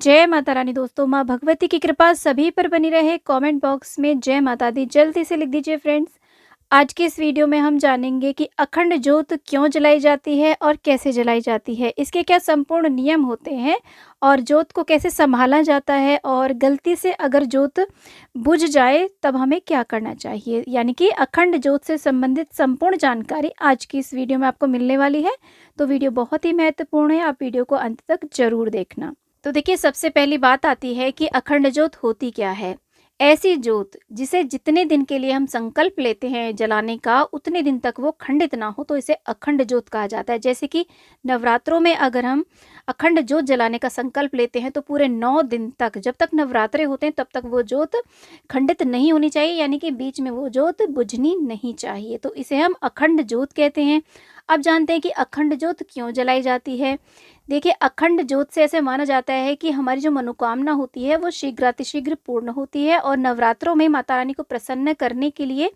जय माता रानी दोस्तों, माँ भगवती की कृपा सभी पर बनी रहे। कमेंट बॉक्स में जय माता दी जल्दी से लिख दीजिए फ्रेंड्स। आज के इस वीडियो में हम जानेंगे कि अखंड ज्योत क्यों जलाई जाती है और कैसे जलाई जाती है, इसके क्या संपूर्ण नियम होते हैं और ज्योत को कैसे संभाला जाता है, और गलती से अगर ज्योत बुझ जाए तब हमें क्या करना चाहिए। यानी कि अखंड ज्योत से संबंधित संपूर्ण जानकारी आज की इस वीडियो में आपको मिलने वाली है। तो वीडियो बहुत ही महत्वपूर्ण है, आप वीडियो को अंत तक जरूर देखना। तो देखिए, सबसे पहली बात आती है कि अखंड ज्योत होती क्या है। ऐसी ज्योत जिसे जितने दिन के लिए हम संकल्प लेते हैं जलाने का, उतने दिन तक वो खंडित ना हो, तो इसे अखंड ज्योत कहा जाता है। जैसे कि नवरात्रों में अगर हम अखंड ज्योत जलाने का संकल्प लेते हैं तो पूरे 9 दिन तक, जब तक नवरात्रे होते हैं तब तक वो ज्योत खंडित नहीं होनी चाहिए, यानी कि बीच में वो ज्योत बुझनी नहीं चाहिए। तो इसे हम अखंड ज्योत कहते हैं। अब जानते हैं कि अखंड ज्योत क्यों जलाई जाती है। देखिए, अखंड ज्योत से ऐसे माना जाता है कि हमारी जो मनोकामना होती है वो शीघ्रातिशीघ्र पूर्ण होती है, और नवरात्रों में माता रानी को प्रसन्न करने के लिए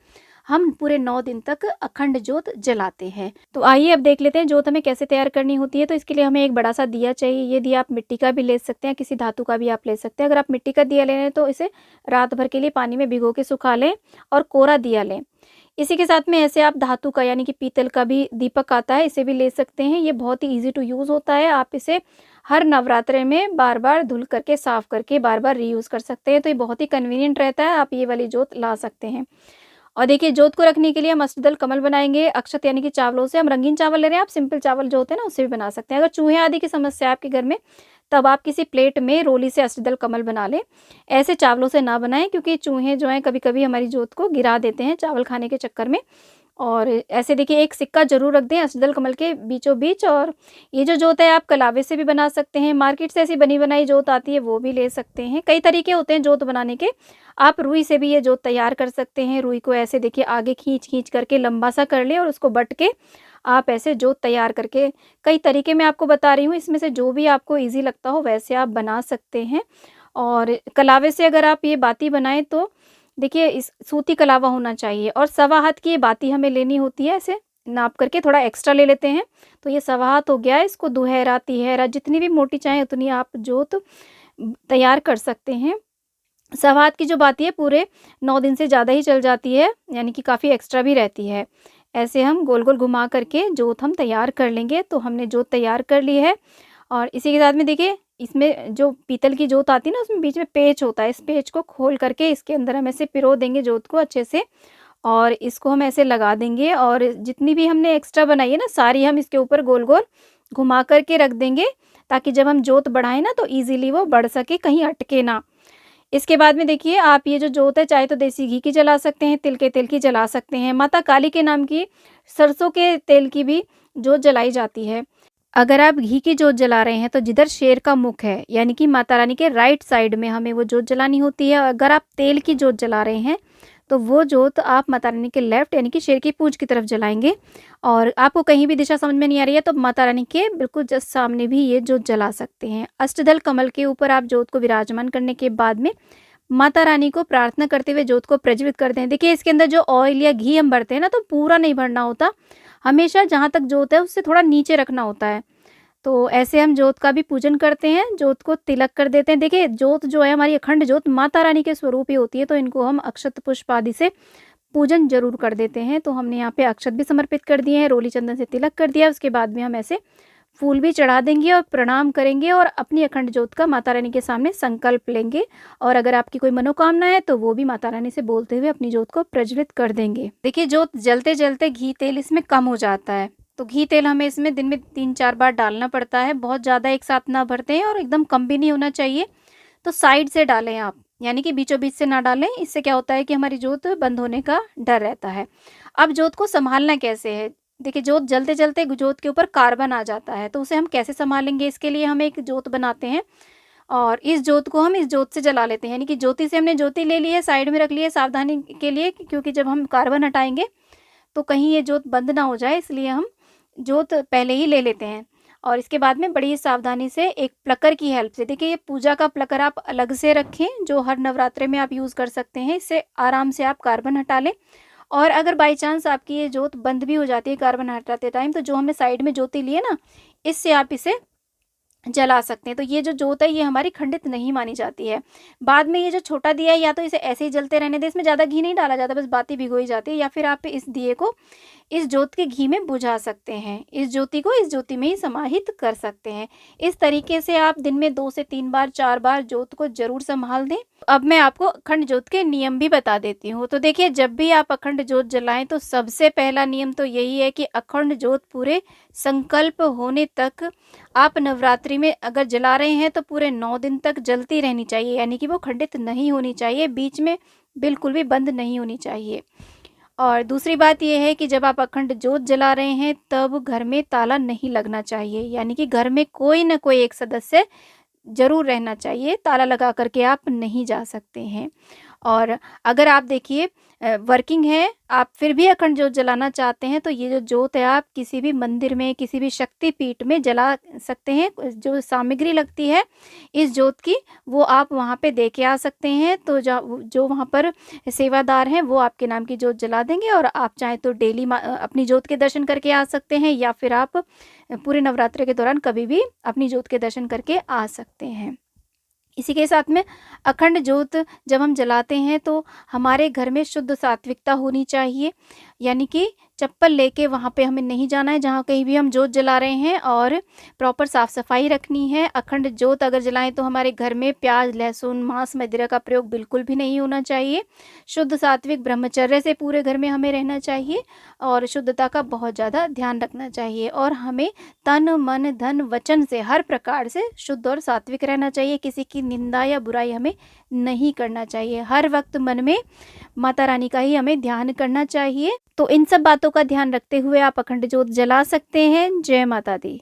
हम पूरे 9 दिन तक अखंड ज्योत जलाते हैं। तो आइए अब देख लेते हैं ज्योत हमें कैसे तैयार करनी होती है। तो इसके लिए हमें एक बड़ा सा दिया चाहिए। ये दिया आप मिट्टी का भी ले सकते हैं, किसी धातु का भी आप ले सकते हैं। अगर आप मिट्टी का दिया ले रहे हैं तो इसे रात भर के लिए पानी में भिगो के सुखा लें और कोरा दिया लें। इसी के साथ में ऐसे आप धातु का यानी कि पीतल का भी दीपक आता है, इसे भी ले सकते हैं। ये बहुत ही ईजी टू यूज़ होता है। आप इसे हर नवरात्रे में बार बार धुल करके साफ करके बार बार रीयूज़ कर सकते हैं। तो ये बहुत ही कन्वीनियंट रहता है, आप ये वाली जोत ला सकते हैं। और देखिए, जोत को रखने के लिए हम अष्टदल कमल बनाएंगे अक्षत यानी कि चावलों से। हम रंगीन चावल ले रहे हैं, आप सिंपल चावल जो होते हैं ना उससे भी बना सकते हैं। अगर चूहे आदि की समस्या है आपके घर में, तब आप किसी प्लेट में रोली से अष्टदल कमल बना लें। ऐसे चावलों से ना बनाएं, क्योंकि चूहे जो हैं कभी कभी हमारी जोत को गिरा देते हैं चावल खाने के चक्कर में। और ऐसे देखिए, एक सिक्का जरूर रख दें अष्टदल कमल के बीचों बीच। और ये जो जोत है आप कलावे से भी बना सकते हैं, मार्केट से ऐसी बनी बनाई जोत आती है वो भी ले सकते हैं। कई तरीके होते हैं जोत बनाने के। आप रुई से भी ये जोत तैयार कर सकते हैं। रुई को ऐसे देखिए आगे खींच खींच करके लंबा सा कर लें और उसको बट के आप ऐसे जोत तैयार करके, कई तरीके मैं आपको बता रही हूँ, इसमें से जो भी आपको ईजी लगता हो वैसे आप बना सकते हैं। और कलावे से अगर आप ये बाती बनाएं तो देखिए, इस सूती कलावा होना चाहिए, और सवा हाथ की ये बाती हमें लेनी होती है। ऐसे नाप करके थोड़ा एक्स्ट्रा ले लेते हैं। तो ये सवा हाथ हो गया। इसको दुहरा तिहरा जितनी भी मोटी चाहें उतनी आप जोत तैयार कर सकते हैं। सवा हाथ की जो बाती है पूरे 9 दिन से ज़्यादा ही चल जाती है, यानी कि काफ़ी एक्स्ट्रा भी रहती है। ऐसे हम गोल गोल घुमा करके जोत हम तैयार कर लेंगे। तो हमने जोत तैयार कर ली है। और इसी के साथ में देखिए, इसमें जो पीतल की जोत आती है ना, उसमें बीच में पेच होता है। इस पेच को खोल करके इसके अंदर हम ऐसे पिरो देंगे जोत को अच्छे से, और इसको हम ऐसे लगा देंगे। और जितनी भी हमने एक्स्ट्रा बनाई है ना, सारी हम इसके ऊपर गोल गोल घुमा करके रख देंगे, ताकि जब हम जोत बढ़ाएं ना तो ईजिली वो बढ़ सके, कहीं अटके ना। इसके बाद में देखिए, आप ये जो जोत है चाहे तो देसी घी की जला सकते हैं, तिल के तेल की जला सकते हैं, माता काली के नाम की सरसों के तेल की भी जोत जलाई जाती है। अगर आप घी की जोत जला रहे हैं तो जिधर शेर का मुख है, यानी कि माता रानी के राइट साइड में हमें वो जोत जलानी होती है। अगर आप तेल की जोत जला रहे हैं तो वो जोत आप माता रानी के लेफ्ट यानी कि शेर की पूंछ की तरफ जलाएंगे। और आपको कहीं भी दिशा समझ में नहीं आ रही है तो माता रानी के बिल्कुल जस्ट सामने भी ये जोत जला सकते हैं। अष्टदल कमल के ऊपर आप जोत को विराजमान करने के बाद में माता रानी को प्रार्थना करते हुए जोत को प्रज्वलित करते हैं। देखिए, इसके अंदर जो ऑयल या घी हम भरते हैं ना, तो पूरा नहीं भरना होता, हमेशा जहाँ तक जोत है उससे थोड़ा नीचे रखना होता है। तो ऐसे हम जोत का भी पूजन करते हैं, जोत को तिलक कर देते हैं। देखिए, जोत जो है हमारी अखंड जोत माता रानी के स्वरूप ही होती है, तो इनको हम अक्षत पुष्प आदि से पूजन जरूर कर देते हैं। तो हमने यहाँ पे अक्षत भी समर्पित कर दिए हैं, रोली चंदन से तिलक कर दिया। उसके बाद में हम ऐसे फूल भी चढ़ा देंगे और प्रणाम करेंगे, और अपनी अखंड जोत का माता रानी के सामने संकल्प लेंगे। और अगर आपकी कोई मनोकामना है तो वो भी माता रानी से बोलते हुए अपनी जोत को प्रज्वलित कर देंगे। देखिए, जोत जलते जलते घी तेल इसमें कम हो जाता है, तो घी तेल हमें इसमें दिन में 3-4 बार डालना पड़ता है। बहुत ज़्यादा एक साथ ना भरते हैं और एकदम कम भी नहीं होना चाहिए। तो साइड से डालें आप, यानी कि बीचों बीच से ना डालें। इससे क्या होता है कि हमारी जोत बंद होने का डर रहता है। अब जोत को संभालना कैसे है। देखिए, जोत जलते जलते जोत के ऊपर कार्बन आ जाता है, तो उसे हम कैसे संभालेंगे। इसके लिए हम एक जोत बनाते हैं, और इस जोत को हम इस जोत से जला लेते हैं। यानी कि ज्योति से हमने ज्योति ले ली है, साइड में रख ली है सावधानी के लिए, क्योंकि जब हम कार्बन हटाएंगे तो कहीं ये जोत बंद ना हो जाए, इसलिए हम जोत पहले ही ले लेते हैं। और इसके बाद में बड़ी सावधानी से एक प्लकर की हेल्प से, देखिए ये पूजा का प्लकर आप अलग से रखें जो हर नवरात्रे में आप यूज़ कर सकते हैं। इससे आराम से आप कार्बन हटा लें। और अगर बाई चांस आपकी ये जोत बंद भी हो जाती है कार्बन हटाते टाइम, तो जो हमने साइड में ज्योति ली है ना, इससे आप इसे जला सकते हैं। तो ये जो जोत है ये हमारी खंडित नहीं मानी जाती है। बाद में ये जो छोटा दिया है या तो इसे ऐसे ही जलते रहने दें, इसमें ज़्यादा घी नहीं डाला जाता, बस बाती भिगोई जाती है, या फिर आप इस दिए को इस जोत के घी में बुझा सकते हैं। इस ज्योति को इस ज्योति में ही समाहित कर सकते हैं। इस तरीके से आप दिन में 2 से 3 बार 4 बार जोत को ज़रूर संभाल दें। अब मैं आपको अखंड जोत के नियम भी बता देती हूँ। तो देखिए, जब भी आप अखंड जोत जलाएँ तो सबसे पहला नियम तो यही है कि अखंड जोत पूरे संकल्प होने तक आप नवरात्रि में अगर जला रहे हैं तो पूरे 9 दिन तक जलती रहनी चाहिए, यानी कि वो खंडित नहीं होनी चाहिए, बीच में बिल्कुल भी बंद नहीं होनी चाहिए। और दूसरी बात ये है कि जब आप अखंड जोत जला रहे हैं तब घर में ताला नहीं लगना चाहिए, यानी कि घर में कोई न कोई एक सदस्य ज़रूर रहना चाहिए, ताला लगा कर के आप नहीं जा सकते हैं। और अगर आप देखिए वर्किंग है, आप फिर भी अखंड जोत जलाना चाहते हैं, तो ये जो जोत है आप किसी भी मंदिर में, किसी भी शक्तिपीठ में जला सकते हैं। जो सामग्री लगती है इस जोत की, वो आप वहाँ पे दे के आ सकते हैं। तो जो वहाँ पर सेवादार हैं, वो आपके नाम की जोत जला देंगे, और आप चाहें तो डेली अपनी जोत के दर्शन करके आ सकते हैं, या फिर आप पूरे नवरात्रि के दौरान कभी भी अपनी जोत के दर्शन करके आ सकते हैं। इसी के साथ में अखंड जोत जब हम जलाते हैं तो हमारे घर में शुद्ध सात्विकता होनी चाहिए, यानी कि चप्पल लेके वहाँ पे हमें नहीं जाना है जहाँ कहीं भी हम जोत जला रहे हैं, और प्रॉपर साफ़ सफाई रखनी है। अखंड जोत अगर जलाएं तो हमारे घर में प्याज, लहसुन, मांस, मदिरा का प्रयोग बिल्कुल भी नहीं होना चाहिए। शुद्ध सात्विक ब्रह्मचर्य से पूरे घर में हमें रहना चाहिए, और शुद्धता का बहुत ज़्यादा ध्यान रखना चाहिए, और हमें तन, मन, धन, वचन से हर प्रकार से शुद्ध और सात्विक रहना चाहिए। किसी की निंदा या बुराई हमें नहीं करना चाहिए। हर वक्त मन में माता रानी का ही हमें ध्यान करना चाहिए। तो इन सब बातों का ध्यान रखते हुए आप अखंड जोत जला सकते हैं। जय माता दी।